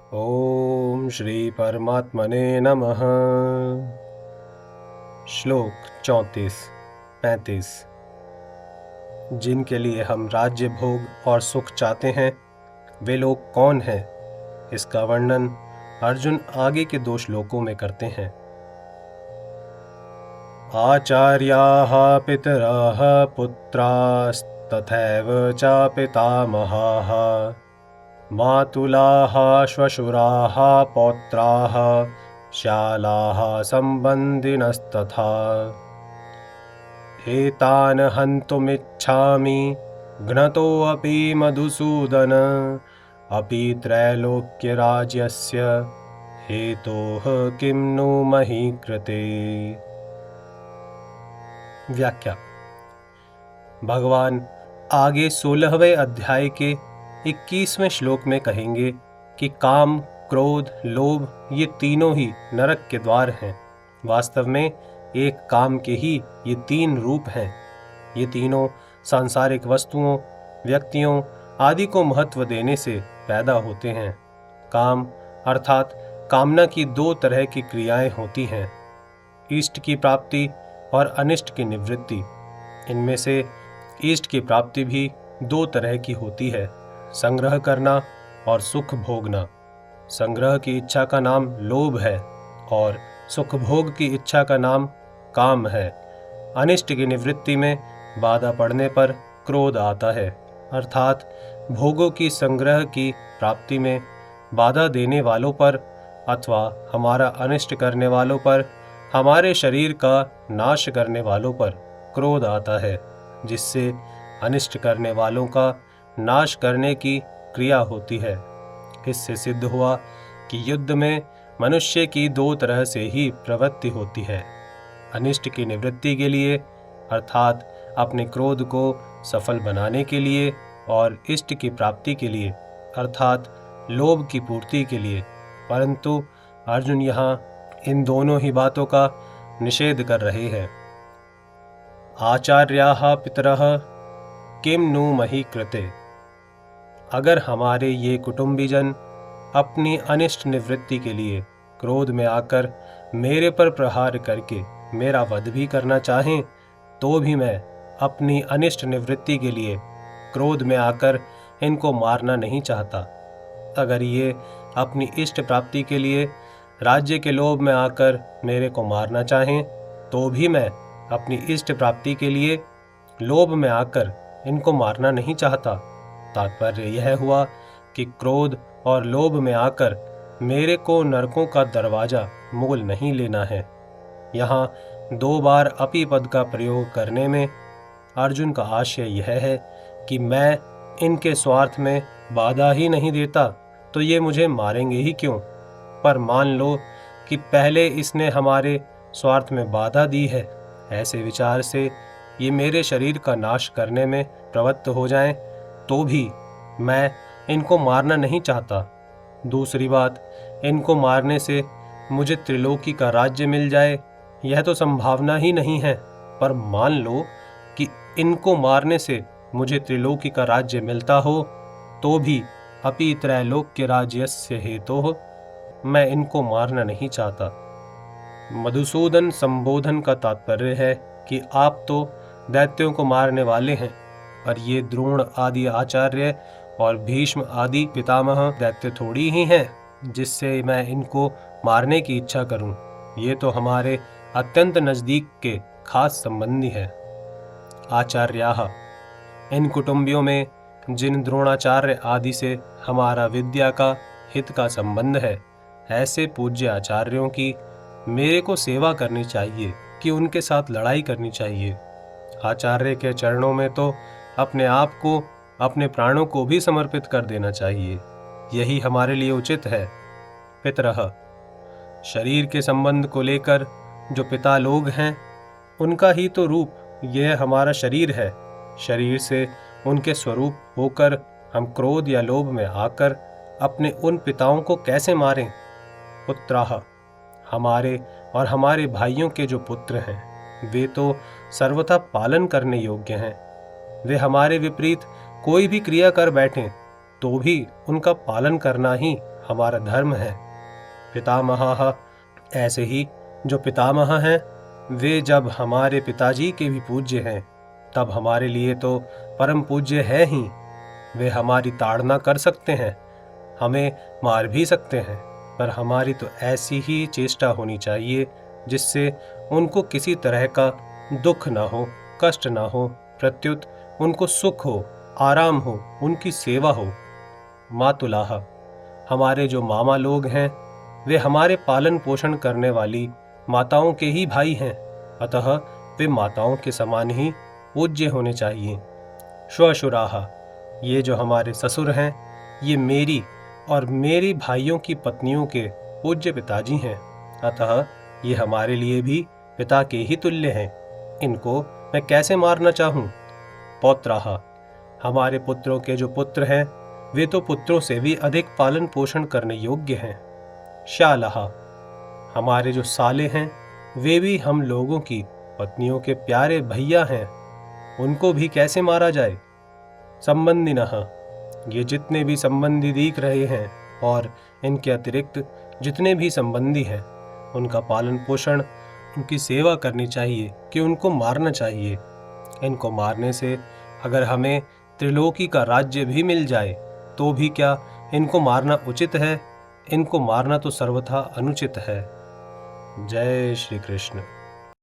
ओम श्री परमात्मने नमः। श्लोक 34-35। जिनके लिए हम राज्य भोग और सुख चाहते हैं वे लोग कौन हैं, इसका वर्णन अर्जुन आगे के 2 श्लोकों में करते हैं। आचार्याः पितरः पुत्रास्तथैव च पितामहाः मातुलाः श्वशुराः पौत्राः श्यालाः सम्बन्धिनस्तथा। एतान् हन्तुमिच्छामि घ्नतोऽपि मधुसूदन अपि त्रैलोक्यराज्यस्य हेतोः किं नु मही कृते। व्याख्या। भगवान आगे 16वें अध्याय के 21वें श्लोक में कहेंगे कि काम, क्रोध, लोभ ये तीनों ही नरक के द्वार हैं। वास्तव में एक काम के ही ये 3 रूप हैं। ये तीनों सांसारिक वस्तुओं, व्यक्तियों आदि को महत्व देने से पैदा होते हैं। काम अर्थात कामना की 2 तरह की क्रियाएं होती हैं, इष्ट की प्राप्ति और अनिष्ट की निवृत्ति। इनमें से इष्ट की प्राप्ति भी 2 तरह की होती है, संग्रह करना और सुख भोगना। संग्रह की इच्छा का नाम लोभ है और सुख भोग की इच्छा का नाम काम है। अनिष्ट की निवृत्ति में बाधा पड़ने पर क्रोध आता है, अर्थात भोगों की संग्रह की प्राप्ति में बाधा देने वालों पर अथवा हमारा अनिष्ट करने वालों पर, हमारे शरीर का नाश करने वालों पर क्रोध आता है, जिससे अनिष्ट करने वालों का नाश करने की क्रिया होती है। इससे सिद्ध हुआ कि युद्ध में मनुष्य की 2 तरह से ही प्रवृत्ति होती है, अनिष्ट की निवृत्ति के लिए अर्थात अपने क्रोध को सफल बनाने के लिए, और इष्ट की प्राप्ति के लिए अर्थात लोभ की पूर्ति के लिए। परंतु अर्जुन यहाँ इन दोनों ही बातों का निषेध कर रहे हैं। आचार्याः पितरः किं नु मही कृते। अगर हमारे ये कुटुंबीजन अपनी अनिष्ट निवृत्ति के लिए क्रोध में आकर मेरे पर प्रहार करके मेरा वध भी करना चाहें, तो भी मैं अपनी अनिष्ट निवृत्ति के लिए क्रोध में आकर इनको मारना नहीं चाहता। अगर ये अपनी इष्ट प्राप्ति के लिए राज्य के लोभ में आकर मेरे को मारना चाहें, तो भी मैं अपनी इष्ट प्राप्ति के लिए लोभ में आकर इनको मारना नहीं चाहता। तात्पर्य यह हुआ कि क्रोध और लोभ में आकर मेरे को नरकों का दरवाजा मोल नहीं लेना है। यहाँ 2 बार अपि पद का प्रयोग करने में अर्जुन का आशय यह है कि मैं इनके स्वार्थ में बाधा ही नहीं देता तो ये मुझे मारेंगे ही क्यों। पर मान लो कि पहले इसने हमारे स्वार्थ में बाधा दी है, ऐसे विचार से ये मेरे शरीर का नाश करने में प्रवृत्त हो जाएं, तो भी मैं इनको मारना नहीं चाहता। दूसरी बात, इनको मारने से मुझे त्रिलोकी का राज्य मिल जाए, यह तो संभावना ही नहीं है। पर मान लो कि इनको मारने से मुझे त्रिलोकी का राज्य मिलता हो, तो भी अपि त्रैलोक्य राज्यस्य हेतोः मैं इनको मारना नहीं चाहता। मधुसूदन संबोधन का तात्पर्य है कि आप तो दैत्यों को मारने वाले हैं, पर ये द्रोण आदि आचार्य और भीष्म आदि पितामह दैत्य थोड़ी ही हैं जिससे मैं इनको मारने की इच्छा करूं। ये तो हमारे अत्यंत नजदीक के खास संबंधी हैं। आचार्याः, इन कुटुंबियों में जिन द्रोणाचार्य आदि से हमारा विद्या का हित का संबंध है, ऐसे पूज्य आचार्यों की मेरे को सेवा करनी चाहिए कि उनके साथ लड़ाई करनी चाहिए। आचार्य के चरणों में तो अपने आप को, अपने प्राणों को भी समर्पित कर देना चाहिए। यही हमारे लिए उचित है। पितरः, शरीर के संबंध को लेकर जो पिता लोग हैं, उनका ही तो रूप यह हमारा शरीर है। शरीर से उनके स्वरूप होकर हम क्रोध या लोभ में आकर अपने उन पिताओं को कैसे मारें। पुत्राः, हमारे और हमारे भाइयों के जो पुत्र हैं, वे तो सर्वथा पालन करने योग्य हैं। वे हमारे विपरीत कोई भी क्रिया कर बैठें, तो भी उनका पालन करना ही हमारा धर्म है। पितामह ऐसे ही जो पितामह हैं वे जब हमारे पिताजी के भी पूज्य हैं तब हमारे लिए तो परम पूज्य है ही। वे हमारी ताड़ना कर सकते हैं, हमें मार भी सकते हैं, पर हमारी तो ऐसी ही चेष्टा होनी चाहिए जिससे उनको किसी तरह का दुख ना हो, कष्ट ना हो, प्रत्युत उनको सुख हो, आराम हो, उनकी सेवा हो। मातुलाह हमारे जो मामा लोग हैं वे हमारे पालन पोषण करने वाली माताओं के ही भाई हैं, अतः वे माताओं के समान ही पूज्य होने चाहिए। श्वशुराह ये जो हमारे ससुर हैं ये मेरी और मेरी भाइयों की पत्नियों के पूज्य पिताजी हैं, अतः ये हमारे लिए भी पिता के ही तुल्य हैं। इनको मैं कैसे मारना चाहूँ। पौत्राह हमारे पुत्रों के जो पुत्र हैं वे तो पुत्रों से भी अधिक पालन पोषण करने योग्य हैं। शालाह हमारे जो साले हैं वे भी हम लोगों की पत्नियों के प्यारे भैया हैं, उनको भी कैसे मारा जाए। संबंधिनः ये जितने भी संबंधी दिख रहे हैं और इनके अतिरिक्त जितने भी संबंधी हैं उनका पालन पोषण, उनकी सेवा करनी चाहिए कि उनको मारना चाहिए। इनको मारने से अगर हमें त्रिलोकी का राज्य भी मिल जाए तो भी क्या इनको मारना उचित है। इनको मारना तो सर्वथा अनुचित है। जय श्री कृष्ण।